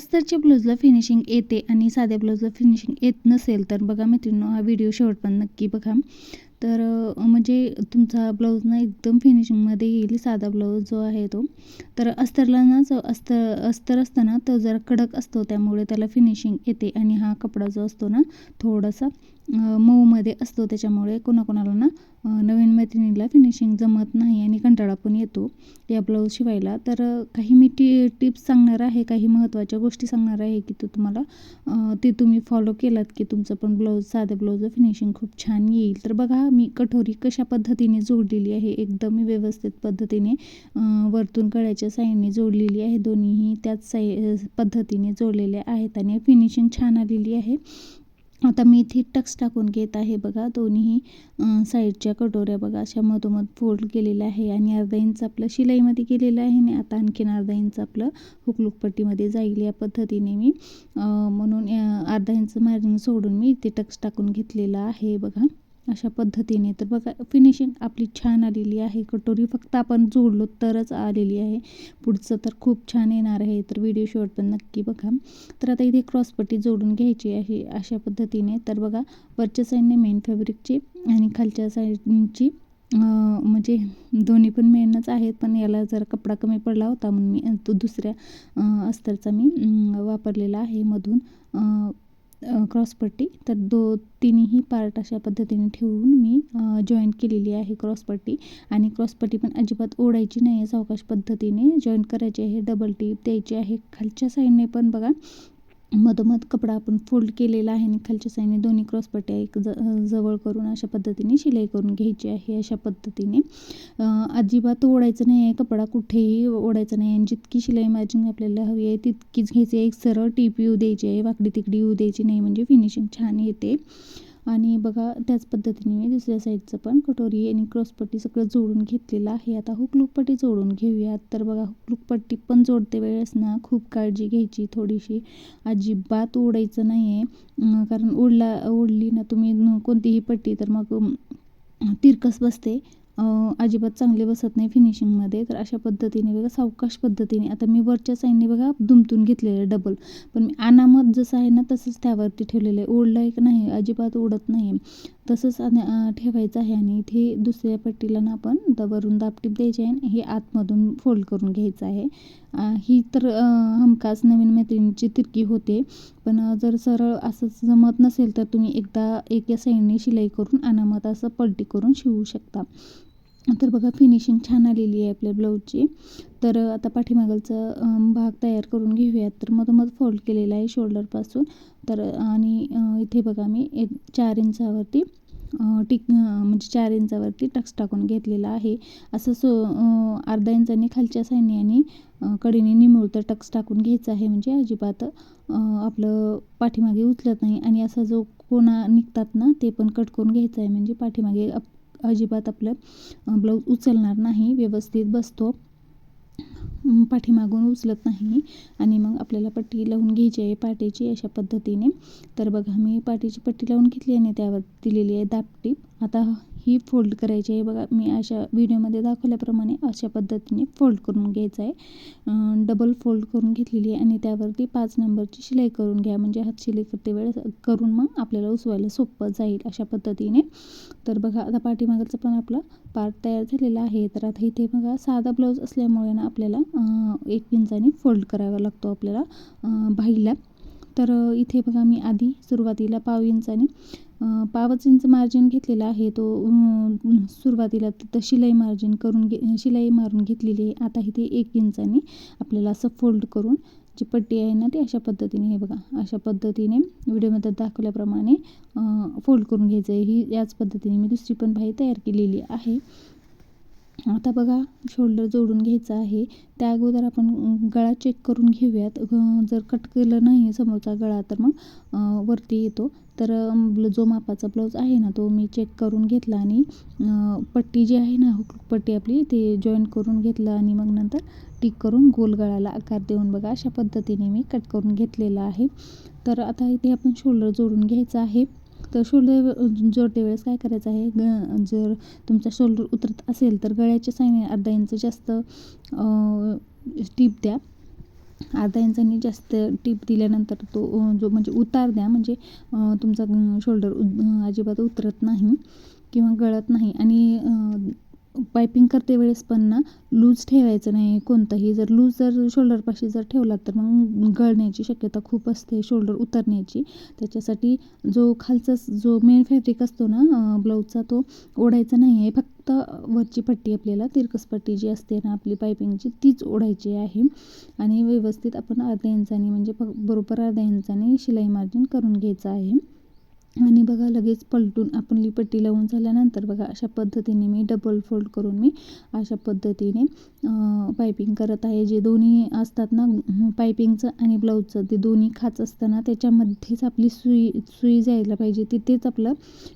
अस्तरच्या ब्लाऊजला finishing येते आणि साध्या ब्लाऊजला फिनिशिंग येत नसेल तर बघा मित्रांनो, हा व्हिडिओ शेवटपर्यंत नक्की बघा. तर म्हणजे तुमचा ब्लाऊज ना एकदम फिनिशिंगमध्ये येईल, साधा ब्लाऊज जो आहे तो. तर अस्तरला ना जो अस्तर असतं ना, तो जरा कडक असतो, त्यामुळे त्याला फिनिशिंग येते. आणि हा कपडा जो असतो ना, थोडासा मऊमध्ये असतो, त्याच्यामुळे कोणाकोणाला ना नवीन मैत्रिणीला फिनिशिंग जमत नाही आणि कंटाळा पण येतो या ब्लाऊज शिवायला. तर काही मी टिप्स सांगणार आहे, काही महत्त्वाच्या गोष्टी सांगणार आहे की तो तुम्हाला ते तुम्ही फॉलो केलात की तुमचं पण ब्लाऊज, साध्या ब्लाऊजचं फिनिशिंग खूप छान येईल. तर बघा मी कटोरी कशा पद्धतीने जोडलेली आहे, एकदम व्यवस्थित पद्धतीने वरतून गळ्याच्या साईडने जोडलेली आहे. दोन्हीही त्याच पद्धतीने जोडलेले आहेत आणि फिनिशिंग छान आलेली आहे. आता मी इथे टक्स टाकून घेत आहे. बघा दोन्ही साईडच्या कटोऱ्या बघा अशा मधोमध फोल्ड केलेलं आहे आणि अर्धा इंच आपलं शिलाईमध्ये केलेलं आहे आणि आता आणखीन अर्धा इंच आपलं हुकलूक पट्टीमध्ये जाईल या पद्धतीने मी म्हणून अर्धा इंच मार्जिन सोडून मी इथे टक्स टाकून घेतलेला आहे बघा अशा पद्धतीने. तर बघा फिनिशिंग आपली छान आलेली आहे. कटोरी फक्त आपण जोडलो तरच आलेली आहे, पुढचं तर खूप छान येणार आहे. तर व्हिडिओ शेवटपर्यंत नक्की बघा. तर आता इथे क्रॉसपट्टी जोडून घ्यायची आहे अशा पद्धतीने. तर बघा वरच्या साईडने मेन फॅब्रिकची आणि खालच्या साईडची म्हणजे दोन्ही पण मेनच आहेत, पण याला जरा कपडा कमी पडला होता म्हणून मी तो दुसऱ्या अस्तरचा मी वापरलेला आहे मधून क्रॉसपट्टी. तर तिन्ही पार्ट अशा पद्धतीने ठेवून मी जॉईंट केलेली आहे क्रॉसपट्टी. आणि क्रॉसपट्टी पण अजिबात ओढायची नाही आहे, सावकाश पद्धतीने जॉईंट करायची आहे. डबल टीप द्यायची आहे. खालच्या साईडने पण बघा मधोमध कपडा आपण फोल्ड केलेला आहे आणि खालच्या साईडने दोन्ही क्रॉसपट्ट्या एक जवळ करून अशा पद्धतीने शिलाई करून घ्यायची आहे. अशा पद्धतीने अजिबात ओढायचं नाही आहे, कपडा कुठेही ओढायचं नाही आहे. आणि जितकी शिलाई मार्जिन आपल्याला हवी आहे तितकीच घ्यायची आहे. एक सरळ टीप येऊ द्यायची आहे, वाकडी तिकडी येऊ द्यायची नाही, म्हणजे फिनिशिंग छान येते. आणि बघा त्याच पद्धतीने मी दुसऱ्या साईडचं पण कटोरी आणि क्रॉसपट्टी सगळं जोडून घेतलेलं आहे. आता हुकलूक पट्टी जोडून घेऊयात. तर बघा हुकलूक पट्टी पण जोडते वेळेस ना खूप काळजी घ्यायची थोडीशी, अजिबात ओढायचं नाही आहे. कारण ओढली ना तुम्ही कोणतीही पट्टी तर मग तिरकस बसते, अजिबात चांगले बसत नाही फिनिशिंगमध्ये. तर अशा पद्धतीने बघा सावकाश पद्धतीने आता मी वरच्या साईडने बघा दुमतून घेतलेलं आहे डबल, पण मी अनामत जसं आहे ना तसंच त्यावरती ठेवलेलं आहे, ओढलं आहे की नाही, अजिबात ओढत नाही तसंच ठेवायचं आहे. आणि इथे दुसऱ्या पट्टीला ना आपण वरून दाबटीप द्यायची आहे आणि हे आतमधून फोल्ड करून घ्यायचं आहे. ही तर हमखास नवीन मैत्रिणीची तिरकी होते, पण जर सरळ असंच जमत नसेल तर तुम्ही एकदा एका साईडने शिलाई करून अनामत असं पलटी करून शिवू शकता. तर बघा फिनिशिंग छान आलेली आहे आपल्या ब्लाऊजची. तर आता पाठीमागलचा भाग तयार करून घेऊयात. तर मधोमध फोल्ड केलेला आहे शोल्डरपासून. तर आणि इथे बघा मी 4 इंचावरती म्हणजे 4 इंचावरती टक्स टाकून घेतलेला आहे. असं अर्धा इंचाने खालच्या साईडने आणि कडेने निमुळतं टक्स टाकून घ्यायचं आहे, म्हणजे अजिबात आपलं पाठीमागे उचलत नाही. आणि असा जो कोना निघतात ना ते पण कट करून घ्यायचं आहे, म्हणजे पाठीमागे अजिबात आपलं ब्लाऊज उचलणार नाही, व्यवस्थित बसतो, पाठीमागून उचलत नाही. आणि मग आपल्याला पट्टी लावून घ्यायची आहे पाठीची अशा पद्धतीने. तर बघा मी पाठीची पट्टी लावून घेतली आणि त्यावर दिलेली आहे दाबटीप. आता ही फोल्ड करायची आहे बघा, मी अशा व्हिडिओमध्ये दाखवल्याप्रमाणे अशा पद्धतीने फोल्ड करून घ्यायचं आहे. डबल फोल्ड करून घेतलेली आहे आणि त्यावरती 5 नंबरची शिलाई करून घ्या, म्हणजे हात शिलाई करते वेळेस करून मग आपल्याला उसवायला सोपं जाईल अशा पद्धतीने. तर बघा आता पाठीमागचं पण आपलं पार्ट तयार झालेला आहे. तर आता इथे बघा साधा ब्लाऊज असल्यामुळे ना आपल्याला 1 इंचाने फोल्ड करावा लागतो आपल्याला बाहीला. तर इथे बघा मी आधी सुरुवातीला पावच इंच मार्जिन घेतलेला आहे, तो सुरुवातीला तिथं शिलाई मारून घेतलेली आहे. आता इथे 1 इंचाने आपल्याला असं फोल्ड करून जी पट्टी आहे ना ती अशा पद्धतीने, हे बघा अशा पद्धतीने व्हिडिओमध्ये दाखवल्याप्रमाणे फोल्ड करून घ्यायचं आहे. ही याच पद्धतीने मी दुसरी पण बाही तयार केलेली आहे. आता बघा शोल्डर जोडून घ्यायचं आहे. त्या अगोदर आपण गळा चेक करून घेऊयात. जर कट केलं नाही समोरचा गळा तर मग वरती येतो. तर जो मापाचा ब्लाऊज आहे ना तो मी चेक करून घेतला आणि पट्टी जी आहे ना हुक पट्टी आपली ते जॉईंट करून घेतलं आणि मग नंतर टिक करून गोल गळाला आकार देऊन बघा अशा पद्धतीने मी कट करून घेतलेला आहे. तर आता इथे आपण शोल्डर जोडून घ्यायचं आहे. तर शोल्डर जोडते वेळेस काय करायचं आहे, जर तुमचा शोल्डर उतरत असेल तर गळ्याच्या साईडने अर्धा इंच जास्त टीप द्या. अर्धा इंचांनी जास्त टीप दिल्यानंतर तो जो म्हणजे उतार द्या, म्हणजे तुमचा शोल्डर अजिबात उतरत नाही किंवा गळत नाही. आणि पायपिंग करते वेळेस पण ना लूज ठेवायचं नाही कोणताही. जर शोल्डरपाशी जर ठेवला तर मग गळण्याची शक्यता खूप असते, शोल्डर उतरण्याची. त्याच्यासाठी जो खालचा जो मेन फॅब्रिक असतो ना ब्लाऊजचा, तो ओढायचा नाही आहे. फक्त वरची पट्टी, आपल्याला तिरकस पट्टी जी असते ना आपली पायपिंगची, तीच ओढायची आहे. आणि व्यवस्थित आपण अर्ध्या इंचाने, म्हणजे बरोबर अर्ध्या इंचाने शिलाई मार्जिन करून घ्यायचं आहे. आणि बघा लगेच पलटून आपली पट्टी लावून झाल्यानंतर बघा अशा पद्धतीने मी डबल फोल्ड करून मी अशा पद्धतीने पायपिंग करत आहे. जे दोन्ही असतात ना पायपिंगचं आणि ब्लाऊजचं, ते दोन्ही खाच असताना त्याच्यामध्येच आपली सुई जायला पाहिजे, तिथेच आपलं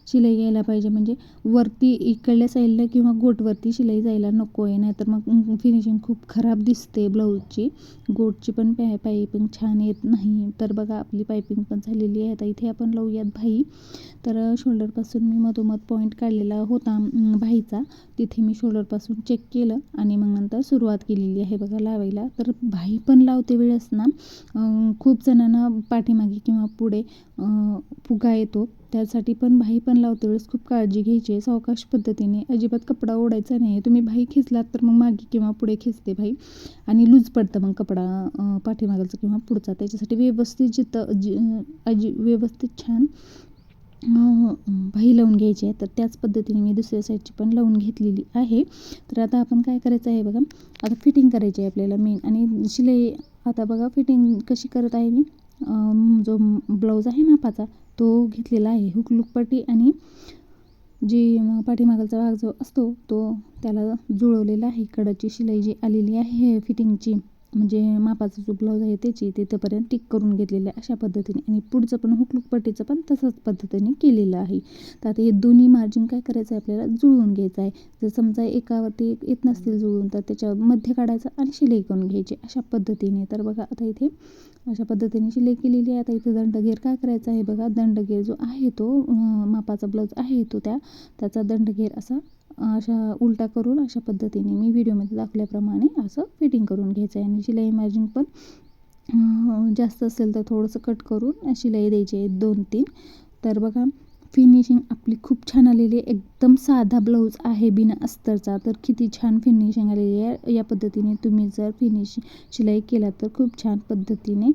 शिलाई यायला पाहिजे. म्हणजे वरती इकडल्या साईडला किंवा गोटवरती शिलाई जायला नको आहे, नाहीतर मग फिनिशिंग खूप खराब दिसते ब्लाऊजची. गोटची पण पायपिंग छान येत नाही. तर बघा आपली पायपिंग पण झालेली आहे. आता इथे आपण लावूयात भाई. तर शोल्डरपासून मी मधोमध पॉईंट काढलेला होता भाईचा, तिथे मी शोल्डरपासून चेक केलं आणि मग नंतर सुरुवात केलेली आहे बघा लावायला. तर भाई पण लावते वेळेस ना खूप जणांना पाठीमागे किंवा पुढे फुगा येतो, त्यासाठी पण भाई पण लावते वेळेस खूप काळजी घ्यायची आहे. सावकाश पद्धतीने, अजिबात कपडा ओढायचा नाही आहे. तुम्ही भाई खिचलात तर मग मागे किंवा पुढे खिचते भाई आणि लूज पडतं मग कपडा पाठीमागचा किंवा पुढचा. त्याच्यासाठी व्यवस्थित व्यवस्थित छान भाई लावून घ्यायची आहे. तर त्याच पद्धतीने मी दुसऱ्या साईडची पण लावून घेतलेली आहे. तर आता आपण काय करायचं आहे बघा, आता फिटिंग करायची आहे आपल्याला मेन. आणि शिलाई आता बघा फिटिंग कशी करत आहे मी. जो ब्लाऊज आहे मापाचा तो घेतलेला आहे, हुक लूकपट्टी आणि जी पाठीमागचा भाग जो असतो तो त्याला जुळवलेला आहे. कडाची शिलाई जी आलेली आहे फिटिंगची, म्हणजे मापाचा जो ब्लाऊज आहे त्याची, तिथंपर्यंत टिक करून घेतलेलं आहे अशा पद्धतीने. आणि पुढचं पण हुक पट्टीचं पण तसंच पद्धतीने केलेलं आहे. तर आता हे दोन्ही मार्जिन काय करायचं आहे आपल्याला, जुळवून घ्यायचं आहे. जर समजा एकावरती येत नसतील जुळवून, तर त्याच्या मध्ये काढायचं आणि शिलाई करून घ्यायची अशा पद्धतीने. तर बघा आता इथे अशा पद्धतीने शिलाई केलेली आहे. आता इथे दंडगेर काय करायचा आहे बघा, दंडगेर जो आहे तो मापाचा ब्लाऊज आहे तो त्याचा दंडगेर अशा उलटा करून अशा पद्धतीने मी व्हिडिओमध्ये दाखवल्याप्रमाणे असं फिटिंग करून घ्यायचं आहे. आणि शिलाई मार्जिन पण जास्त असेल तर थोडंसं कट करून शिलाई द्यायची आहे 2-3. तर बघा फिनिशिंग आपली खूप छान आलेली आहे. एकदम साधा ब्लाऊज आहे बिना अस्तरचा, तर किती छान फिनिशिंग आलेली आहे. या पद्धतीने तुम्ही जर शिलाई केला तर खूप छान पद्धतीने